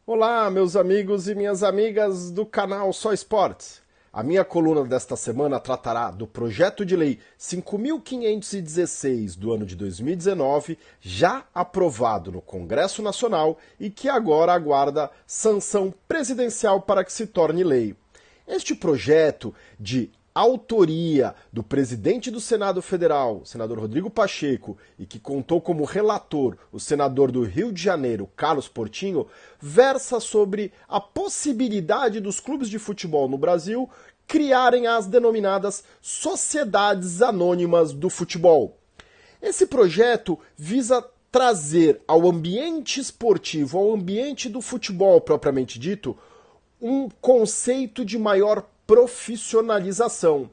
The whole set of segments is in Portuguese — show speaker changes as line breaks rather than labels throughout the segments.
Olá, meus amigos e minhas amigas do canal Só Esportes. A minha coluna desta semana tratará do projeto de lei 5.516 do ano de 2019, já aprovado no Congresso Nacional e que agora aguarda sanção presidencial para que se torne lei. Este projeto de autoria do presidente do Senado Federal, senador Rodrigo Pacheco, e que contou como relator o senador do Rio de Janeiro, Carlos Portinho, versa sobre a possibilidade dos clubes de futebol no Brasil criarem as denominadas sociedades anônimas do futebol. Esse projeto visa trazer ao ambiente esportivo, ao ambiente do futebol propriamente dito, um conceito de maior profissionalização.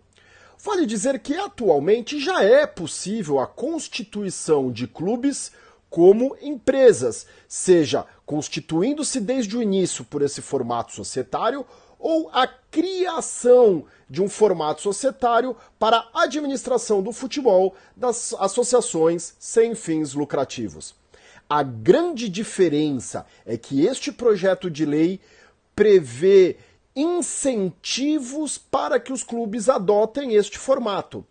Vale dizer que atualmente já é possível a constituição de clubes como empresas, seja constituindo-se desde o início por esse formato societário ou a criação de um formato societário para a administração do futebol das associações sem fins lucrativos. A grande diferença é que este projeto de lei prevê incentivos para que os clubes adotem este formato.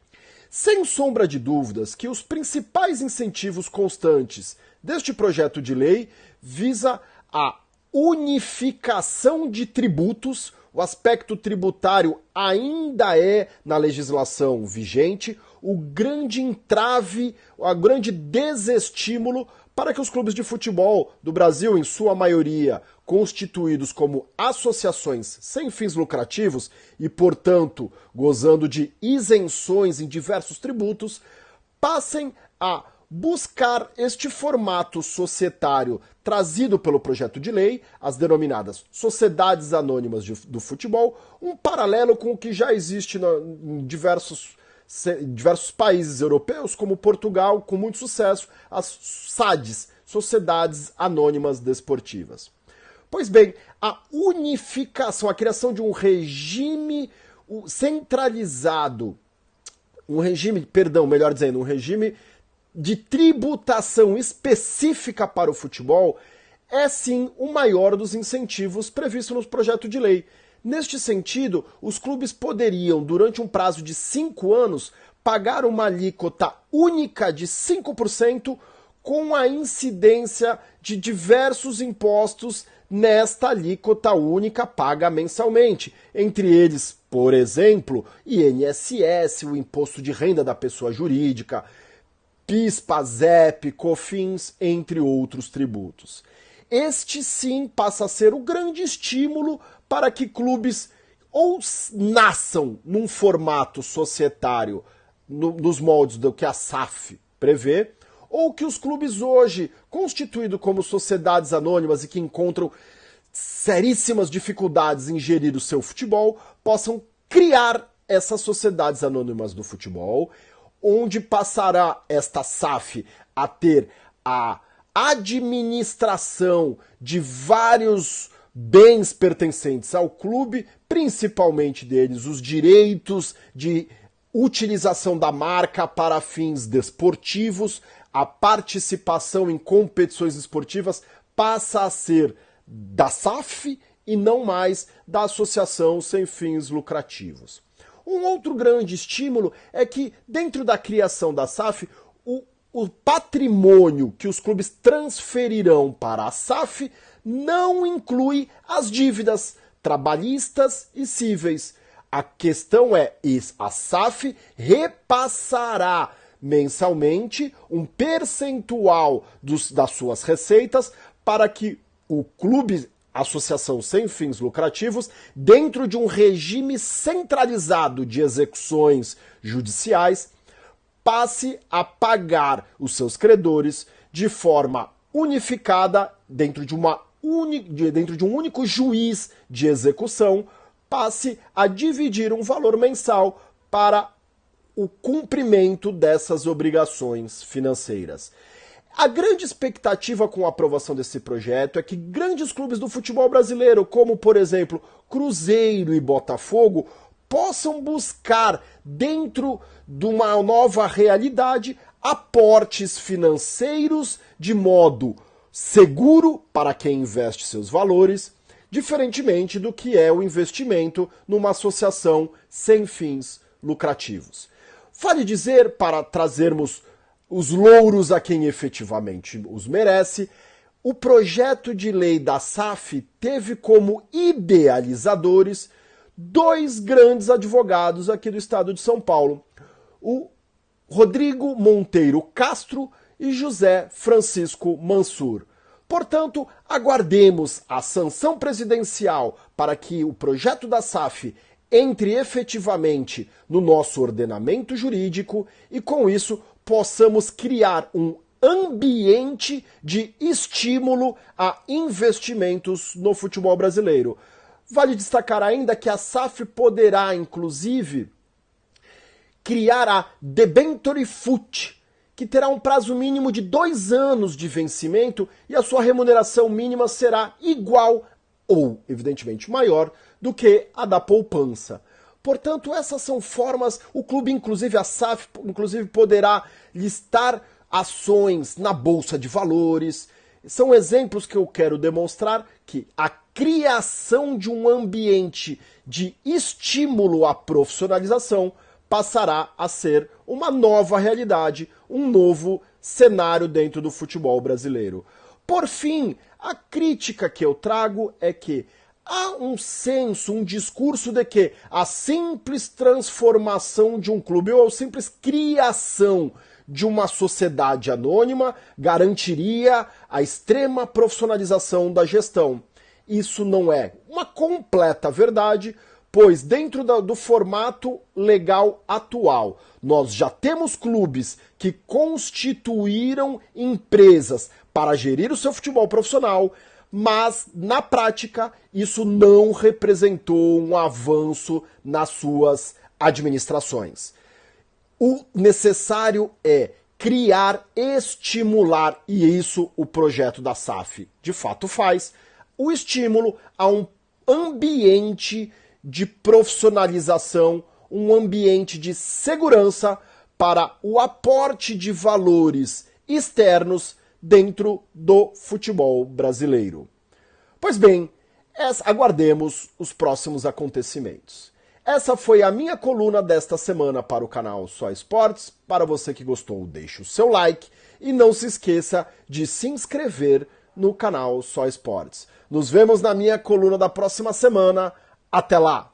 Sem sombra de dúvidas que os principais incentivos constantes deste projeto de lei visa a unificação de tributos. O aspecto tributário ainda é, na legislação vigente, o grande entrave, o grande desestímulo para que os clubes de futebol do Brasil, em sua maioria, constituídos como associações sem fins lucrativos e, portanto, gozando de isenções em diversos tributos, passem a buscar este formato societário trazido pelo projeto de lei, as denominadas sociedades anônimas do futebol, um paralelo com o que já existe em diversos países europeus, como Portugal, com muito sucesso, as SADs, Sociedades Anônimas Desportivas. Pois bem, a unificação, a criação de um regime centralizado, um regime de tributação específica para o futebol, é sim o maior dos incentivos previsto no projeto de lei. Neste sentido, os clubes poderiam, durante um prazo de 5 anos, pagar uma alíquota única de 5% com a incidência de diversos impostos nesta alíquota única paga mensalmente. Entre eles, por exemplo, INSS, o Imposto de Renda da Pessoa Jurídica, PIS, PASEP, COFINS, entre outros tributos. Este sim passa a ser o grande estímulo para que clubes ou nasçam num formato societário nos moldes do que a SAF prevê, ou que os clubes hoje, constituídos como sociedades anônimas e que encontram seríssimas dificuldades em gerir o seu futebol, possam criar essas sociedades anônimas do futebol, onde passará esta SAF a ter a administração de vários bens pertencentes ao clube, principalmente deles os direitos de utilização da marca para fins desportivos, a participação em competições esportivas passa a ser da SAF e não mais da associação sem fins lucrativos. Um outro grande estímulo é que, dentro da criação da SAF, o patrimônio que os clubes transferirão para a SAF não inclui as dívidas trabalhistas e cíveis. A questão é, a SAF repassará mensalmente um percentual das suas receitas para que o clube, associação sem fins lucrativos, dentro de um regime centralizado de execuções judiciais, passe a pagar os seus credores de forma unificada dentro de um único juiz de execução, passe a dividir um valor mensal para o cumprimento dessas obrigações financeiras. A grande expectativa com a aprovação desse projeto é que grandes clubes do futebol brasileiro, como por exemplo Cruzeiro e Botafogo, possam buscar, dentro de uma nova realidade, aportes financeiros de modo seguro para quem investe seus valores, diferentemente do que é o investimento numa associação sem fins lucrativos. Vale dizer, para trazermos os louros a quem efetivamente os merece, o projeto de lei da SAF teve como idealizadores dois grandes advogados aqui do estado de São Paulo, o Rodrigo Monteiro Castro e José Francisco Mansur. Portanto, aguardemos a sanção presidencial para que o projeto da SAF entre efetivamente no nosso ordenamento jurídico e, com isso, possamos criar um ambiente de estímulo a investimentos no futebol brasileiro. Vale destacar ainda que a SAF poderá, inclusive, criar a Debenture Fut, que terá um prazo mínimo de 2 anos de vencimento e a sua remuneração mínima será igual ou, evidentemente, maior do que a da poupança. Portanto, essas são formas, o clube, inclusive a SAF, inclusive poderá listar ações na Bolsa de Valores. São exemplos que eu quero demonstrar que a criação de um ambiente de estímulo à profissionalização passará a ser uma nova realidade, um novo cenário dentro do futebol brasileiro. Por fim, a crítica que eu trago é que há um senso, um discurso de que a simples transformação de um clube ou a simples criação de uma sociedade anônima garantiria a extrema profissionalização da gestão. Isso não é uma completa verdade, pois dentro do formato legal atual, nós já temos clubes que constituíram empresas para gerir o seu futebol profissional, mas na prática isso não representou um avanço nas suas administrações. O necessário é criar, estimular, e isso o projeto da SAF de fato faz, o estímulo a um ambiente de profissionalização, um ambiente de segurança para o aporte de valores externos dentro do futebol brasileiro. Pois bem, aguardemos os próximos acontecimentos. Essa foi a minha coluna desta semana para o canal Só Esportes. Para você que gostou, deixe o seu like e não se esqueça de se inscrever no canal Só Esportes. Nos vemos na minha coluna da próxima semana. Até lá!